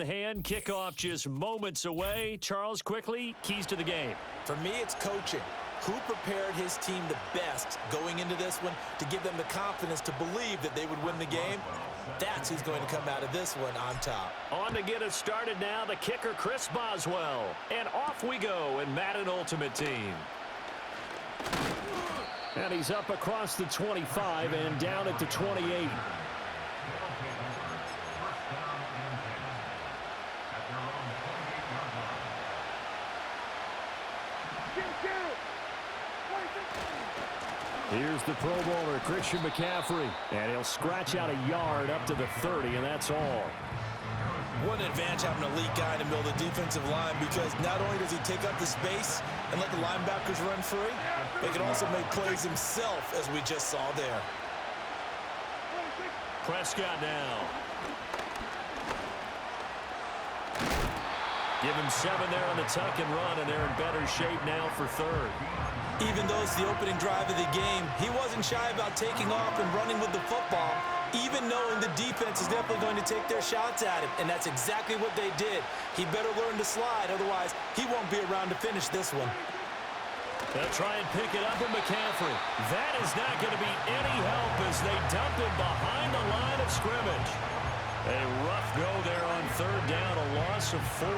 Hand kickoff just moments away. Charles, quickly, keys to the game. For me, it's coaching. Who prepared his team the best going into this one to give them the confidence to believe that they would win the game? That's who's going to come out of this one on top. On to get us started now, the kicker, Chris Boswell. And off we go in Madden Ultimate Team. And he's up across the 25 and down at the 28. Here's the Pro Bowler, Christian McCaffrey. And he'll scratch out a yard up to the 30, and that's all. What an advantage having an elite guy in the middle of the defensive line, because not only does he take up the space and let the linebackers run free, but he can also make plays himself, as we just saw there. Prescott now. Give him 7 there on the tuck and run, and they're in better shape now for third. Even though it's the opening drive of the game, he wasn't shy about taking off and running with the football, even knowing the defense is definitely going to take their shots at him, and that's exactly what they did. He better learn to slide, otherwise he won't be around to finish this one. They'll try and pick it up with McCaffrey. That is not going to be any help as they dump him behind the line of scrimmage. A rough go there on third down, a loss of 4.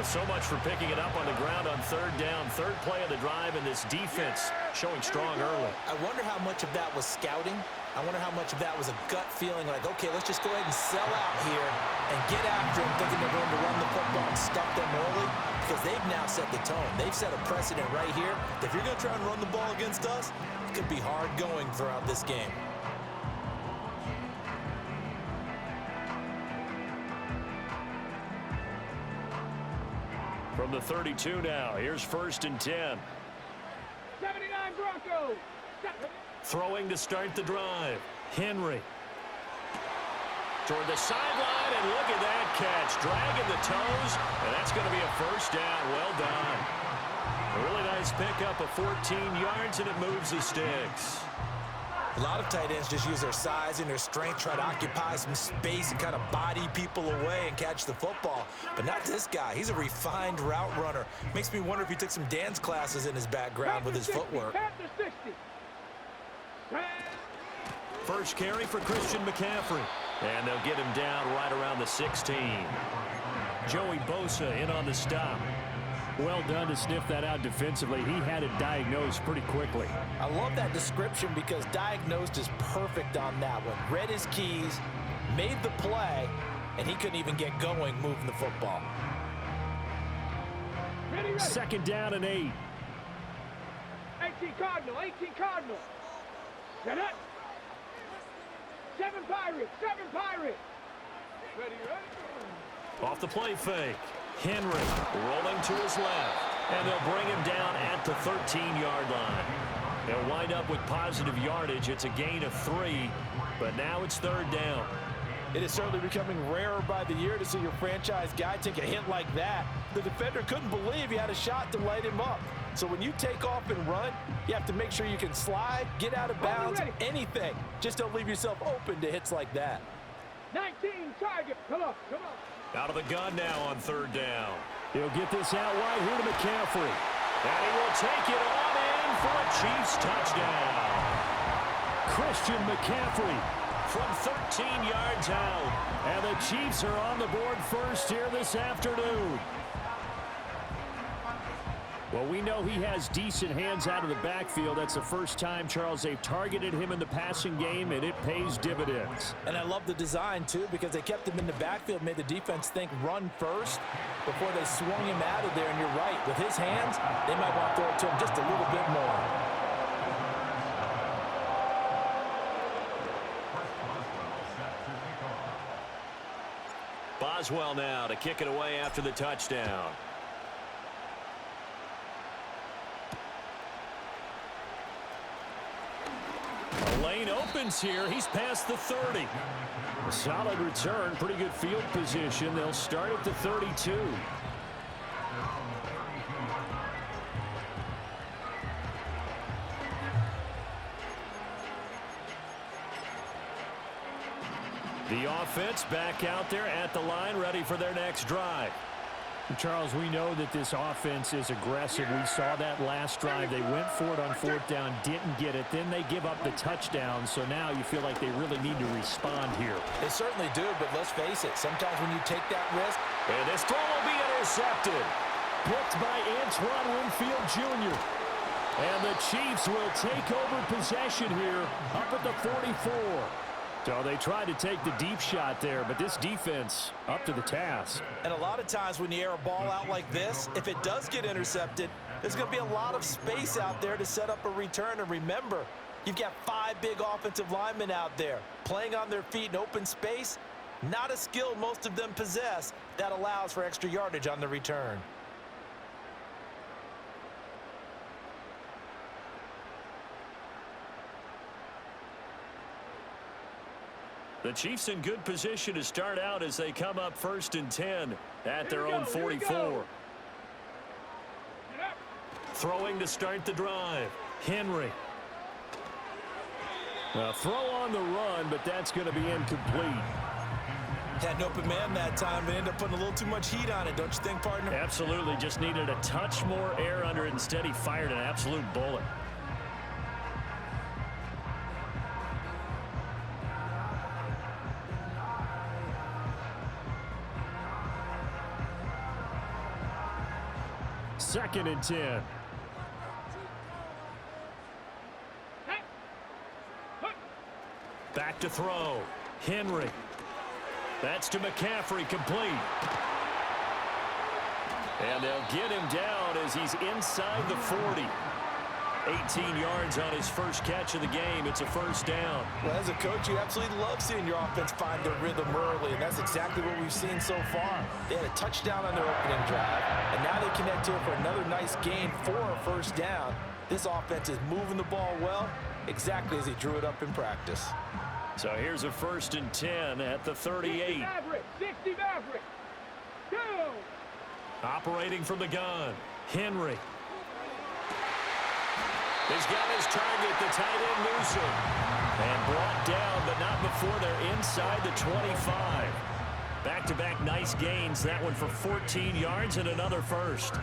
So much for picking it up on the ground on third down. Third play of the drive, and this defense showing strong early. I wonder how much of that was scouting. I wonder how much of that was a gut feeling like, okay, let's just go ahead and sell out here and get after them, thinking they're going to run the football and stuff them early, because they've now set the tone. They've set a precedent right here. If you're going to try and run the ball against us, it could be hard going throughout this game. From the 32 now, here's 1st and 10. 79 Broncos. Throwing to start the drive. Henry. Toward the sideline, and look at that catch. Dragging the toes, and that's going to be a first down. Well done. A really nice pickup of 14 yards, and it moves the sticks. A lot of tight ends just use their size and their strength, try to occupy some space and kind of body people away and catch the football. But not this guy. He's a refined route runner. Makes me wonder if he took some dance classes in his background with his footwork. First carry for Christian McCaffrey. And they'll get him down right around the 16. Joey Bosa in on the stop. Well done to sniff that out defensively. He had it diagnosed pretty quickly. I love that description because diagnosed is perfect on that one. Read his keys, made the play, and he couldn't even get going moving the football. Ready. 2nd down and 8. 18 Cardinal. Set up. 7 Pirates. Ready. Off the play fake. Henry rolling to his left. And they'll bring him down at the 13-yard line. They'll wind up with positive yardage. It's a gain of 3, but now it's 3rd down. It is certainly becoming rarer by the year to see your franchise guy take a hit like that. The defender couldn't believe he had a shot to light him up. So when you take off and run, you have to make sure you can slide, get out of bounds, anything. Just don't leave yourself open to hits like that. 19 target. Come on. Out of the gun now on 3rd down. He'll get this out wide here to McCaffrey. And he will take it on in for a Chiefs touchdown. Christian McCaffrey from 13 yards out. And the Chiefs are on the board first here this afternoon. Well, we know he has decent hands out of the backfield. That's the first time, Charles, they've targeted him in the passing game, and it pays dividends. And I love the design, too, because they kept him in the backfield, made the defense think run first before they swung him out of there. And you're right, with his hands, they might want to throw it to him just a little bit more. Boswell now to kick it away after the touchdown. Lane opens here. He's past the 30. A solid return. Pretty good field position. They'll start at the 32. The offense back out there at the line, ready for their next drive. Charles, we know that this offense is aggressive. We saw that last drive. They went for it on fourth down, didn't get it. Then they give up the touchdown. So now you feel like they really need to respond here. They certainly do, but let's face it. Sometimes when you take that risk. And this throw will be intercepted. Picked by Antoine Winfield Jr. And the Chiefs will take over possession here up at the 44. So they tried to take the deep shot there, but this defense up to the task. And a lot of times when you air a ball out like this, if it does get intercepted, there's going to be a lot of space out there to set up a return. And remember, you've got 5 big offensive linemen out there playing on their feet in open space. Not a skill most of them possess that allows for extra yardage on the return. The Chiefs in good position to start out as they come up 1st and 10 at their own 44. Throwing to start the drive. Henry. A throw on the run, but that's going to be incomplete. Had an open man that time, but ended up putting a little too much heat on it, don't you think, partner? Absolutely. Just needed a touch more air under it. Instead, he fired an absolute bullet. Second and 10. Back to throw. Henry. That's to McCaffrey, complete. And they'll get him down as he's inside the 40. 18 yards on his first catch of the game. It's a first down. Well, as a coach, you absolutely love seeing your offense find their rhythm early, and that's exactly what we've seen so far. They had a touchdown on their opening drive, and now they connect here for another nice gain for a first down. This offense is moving the ball well, exactly as he drew it up in practice. So here's a 1st and 10 at the 38. 60 Maverick. Go! Operating from the gun. Henry. He's got his target, the tight end Newsom. And brought down, but not before they're inside the 25. Back-to-back nice gains. That one for 14 yards and another first.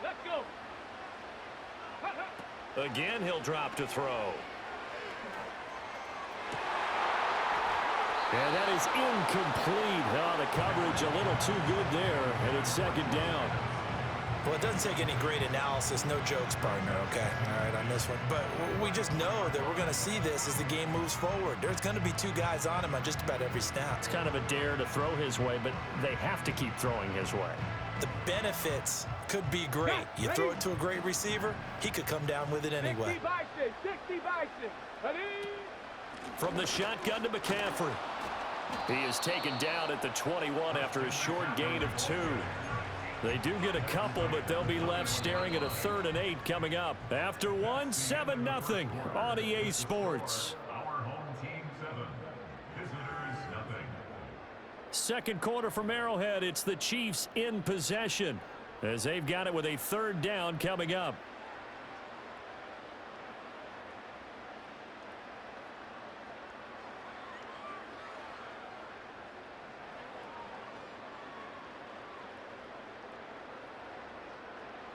Let's go. Again, he'll drop to throw. And that is incomplete. Oh, the coverage a little too good there, and it's second down. Well, it doesn't take any great analysis. No jokes, partner, okay? All right, on this one. But we just know that we're going to see this as the game moves forward. There's going to be 2 guys on him on just about every snap. It's kind of a dare to throw his way, but they have to keep throwing his way. The benefits could be great. You throw it to a great receiver, he could come down with it anyway. 60 Bison. Ready? From the shotgun to McCaffrey. He is taken down at the 21 after a short gain of 2. They do get a couple, but they'll be left staring at a 3rd and 8 coming up. After 1, 7-0 on EA Sports. Second quarter from Arrowhead. It's the Chiefs in possession as they've got it with a 3rd down coming up.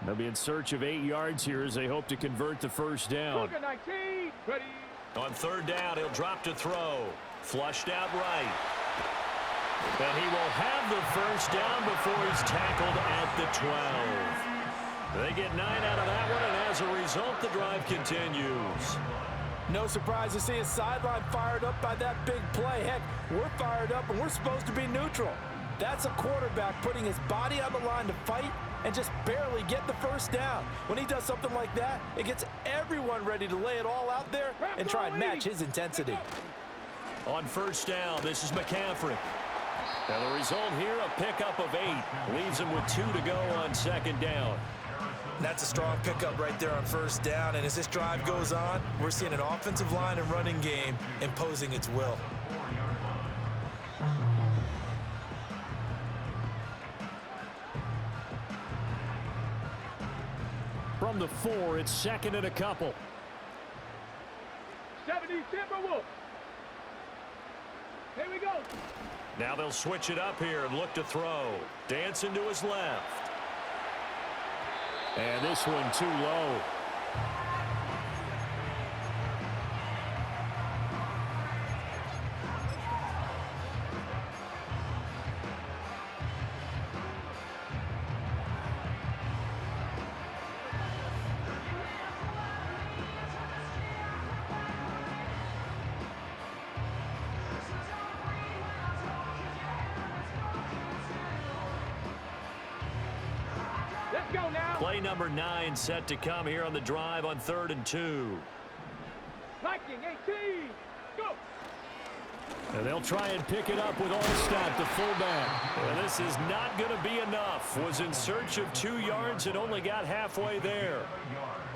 They'll be in search of 8 yards here as they hope to convert the first down. 19. Ready. On 3rd down, he'll drop to throw. Flushed out right. And he will have the first down before he's tackled at the 12. They get 9 out of that one, and as a result, the drive continues. No surprise to see his sideline fired up by that big play. Heck, we're fired up, and we're supposed to be neutral. That's a quarterback putting his body on the line to fight and just barely get the first down. When he does something like that, it gets everyone ready to lay it all out there and try and match his intensity. On 1st down, this is McCaffrey. And the result here, a pickup of 8. Leaves him with 2 to go on 2nd down. That's a strong pickup right there on 1st down. And as this drive goes on, we're seeing an offensive line and running game imposing its will. from the 4. It's 2nd and a couple. 70 Timberwolves. Here we go. Now they'll switch it up here and look to throw. Dancing to his left. And this one too low. Let's go now. Play number 9 set to come here on the drive on 3rd and 2. Viking 18. Go. And they'll try and pick it up with Allstott, the fullback. And this is not going to be enough. Was in search of 2 yards and only got halfway there.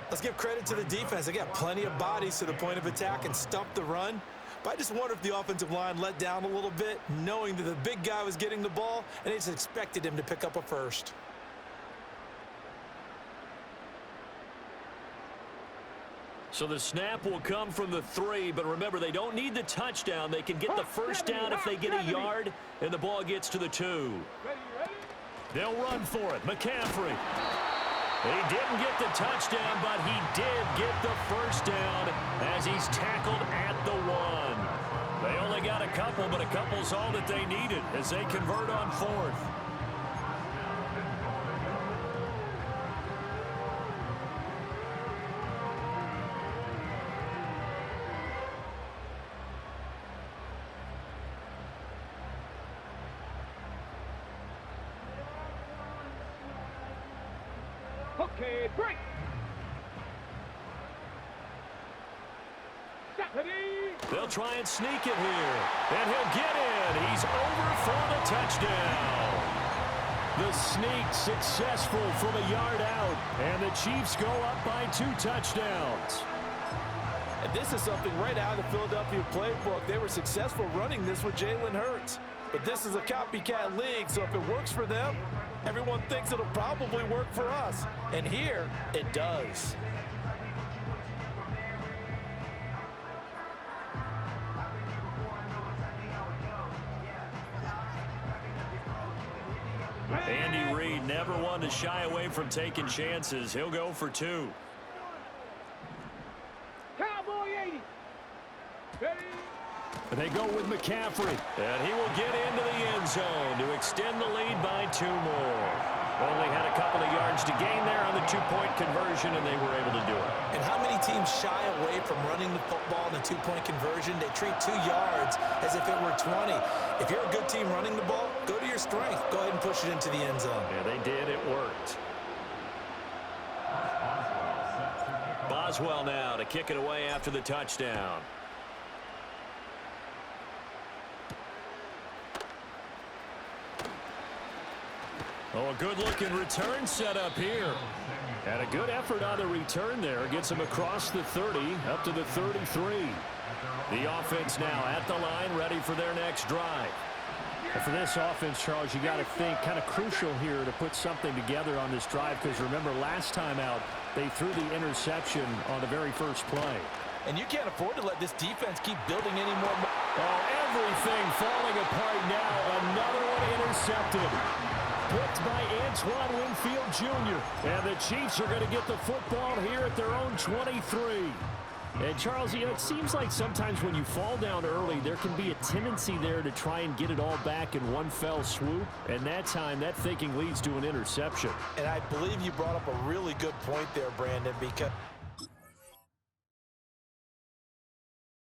Let's give credit to the defense. They got plenty of bodies to the point of attack and stop the run. But I just wonder if the offensive line let down a little bit, knowing that the big guy was getting the ball, and they just expected him to pick up a first. So the snap will come from the 3, but remember, they don't need the touchdown. They can get the first down if they get a yard, and the ball gets to the 2. Ready, ready? They'll run for it. McCaffrey. He didn't get the touchdown, but he did get the first down as he's tackled at the 1. They only got a couple, but a couple's all that they needed as they convert on 4th. Okay, break. Stephanie. They'll try and sneak it here, and he'll get in. He's over for the touchdown. The sneak successful from a yard out, and the Chiefs go up by 2 touchdowns. And this is something right out of the Philadelphia playbook. They were successful running this with Jalen Hurts. But this is a copycat league, so if it works for them, everyone thinks it'll probably work for us. And here, it does. Andy Reid never one to shy away from taking chances. He'll go for 2. Cowboy 80. Ready. And they go with McCaffrey. And he will get into the end zone to extend the lead by 2 more. Only had a couple of yards to gain there on the 2-point conversion, and they were able to do it. And how many teams shy away from running the football in the 2-point conversion? They treat 2 yards as if it were 20. If you're a good team running the ball, go to your strength. Go ahead and push it into the end zone. Yeah, they did. It worked. Boswell now to kick it away after the touchdown. Oh, a good-looking return set up here. And a good effort on the return there. Gets him across the 30, up to the 33. The offense now at the line, ready for their next drive. And for this offense, Charles, you got to think kind of crucial here to put something together on this drive, because remember, last time out, they threw the interception on the very first play. And you can't afford to let this defense keep building any more. Oh, everything falling apart now. Another one intercepted. Picked by Antoine Winfield Jr. And the Chiefs are going to get the football here at their own 23. And, Charles, you know, it seems like sometimes when you fall down early, there can be a tendency there to try and get it all back in one fell swoop. And that time, that thinking leads to an interception. And I believe you brought up a really good point there, Brandon, because